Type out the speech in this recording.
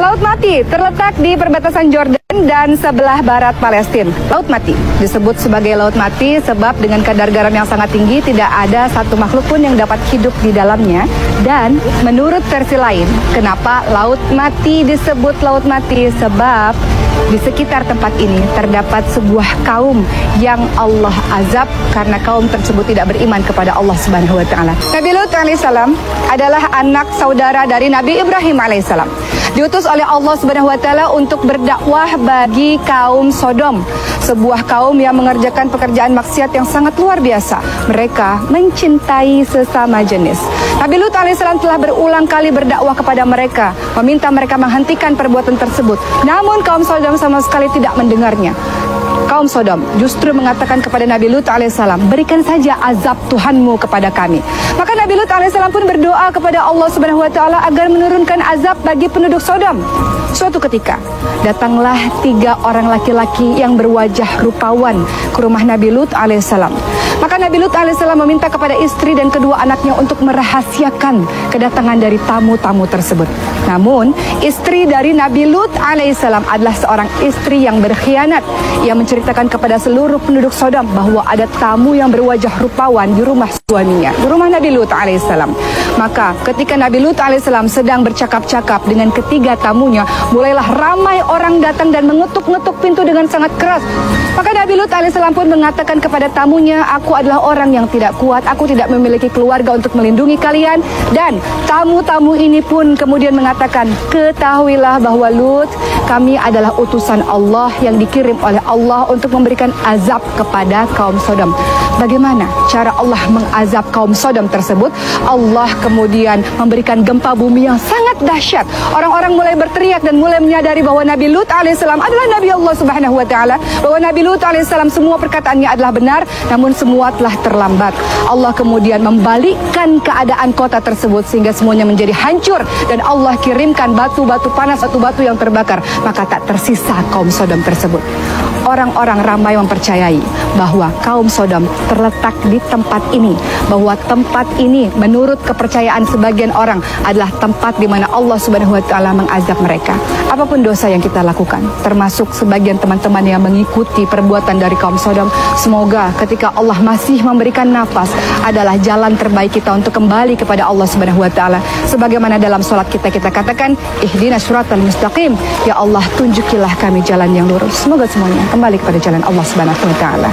Laut Mati terletak di perbatasan Jordan dan sebelah barat Palestina. Laut Mati disebut sebagai Laut Mati sebab dengan kadar garam yang sangat tinggi tidak ada satu makhluk pun yang dapat hidup di dalamnya. Dan menurut versi lain, kenapa Laut Mati disebut Laut Mati? Sebab di sekitar tempat ini terdapat sebuah kaum yang Allah azab karena kaum tersebut tidak beriman kepada Allah Subhanahu wa taala. Nabi Lut alaihissalam adalah anak saudara dari Nabi Ibrahim alaihissalam. Diutus oleh Allah Subhanahu wa taala untuk berdakwah bagi kaum Sodom, sebuah kaum yang mengerjakan pekerjaan maksiat yang sangat luar biasa. Mereka mencintai sesama jenis. Nabi Lut alaihissalam telah berulang kali berdakwah kepada mereka, meminta mereka menghentikan perbuatan tersebut. Namun kaum Sodom sama sekali tidak mendengarnya. Kaum Sodom justru mengatakan kepada Nabi Lut alaihissalam, berikan saja azab Tuhanmu kepada kami. Maka Nabi Lut alaihissalam pun berdoa kepada Allah Subhanahu wa taala agar menurunkan azab bagi penduduk Sodom. Suatu ketika datanglah 3 orang laki-laki yang berwajah rupawan ke rumah Nabi Lut alaihissalam. Maka Nabi Lut alaihissalam meminta kepada istri dan kedua anaknya untuk merahasiakan kedatangan dari tamu-tamu tersebut. Namun istri dari Nabi Lut alaihissalam adalah seorang istri yang berkhianat. Ia menceritakan kepada seluruh penduduk Sodom bahwa ada tamu yang berwajah rupawan di rumah suaminya, di rumah Nabi Lut alaihissalam. Maka ketika Nabi Lut alaihissalam sedang bercakap-cakap dengan ketiga tamunya, mulailah ramai orang datang dan mengetuk-ngetuk pintu dengan sangat keras. Maka Nabi Lut alaihissalam pun mengatakan kepada tamunya, aku adalah orang yang tidak kuat, aku tidak memiliki keluarga untuk melindungi kalian. Dan tamu-tamu ini pun kemudian mengatakan, ketahuilah bahwa Lut, kami adalah utusan Allah yang dikirim oleh Allah untuk memberikan azab kepada kaum Sodom. Bagaimana cara Allah mengazab kaum Sodom tersebut? Allah kemudian memberikan gempa bumi yang sangat dahsyat. Orang-orang mulai berteriak dan mulai menyadari bahwa Nabi Lut alaihissalam adalah Nabi Allah Subhanahu wa taala, bahwa Nabi Lut alaihissalam semua perkataannya adalah benar, namun semua telah terlambat. Allah kemudian membalikkan keadaan kota tersebut sehingga semuanya menjadi hancur dan Allah kirimkan batu-batu panas, batu-batu yang terbakar, maka tak tersisa kaum Sodom tersebut. Orang-orang ramai mempercayai bahwa kaum Sodom terletak di tempat ini, bahwa tempat ini menurut kepercayaan sebagian orang adalah tempat di mana Allah Subhanahu wa taala mengazab mereka. Apapun dosa yang kita lakukan, termasuk sebagian teman-teman yang mengikuti perbuatan dari kaum Sodom, semoga ketika Allah masih memberikan nafas adalah jalan terbaik kita untuk kembali kepada Allah Subhanahu wa taala. Sebagaimana dalam salat kita katakan, ihdinas siratal mustaqim, ya Allah tunjukilah kami jalan yang lurus. Semoga semuanya kembali kepada jalan Allah Subhanahu wa taala.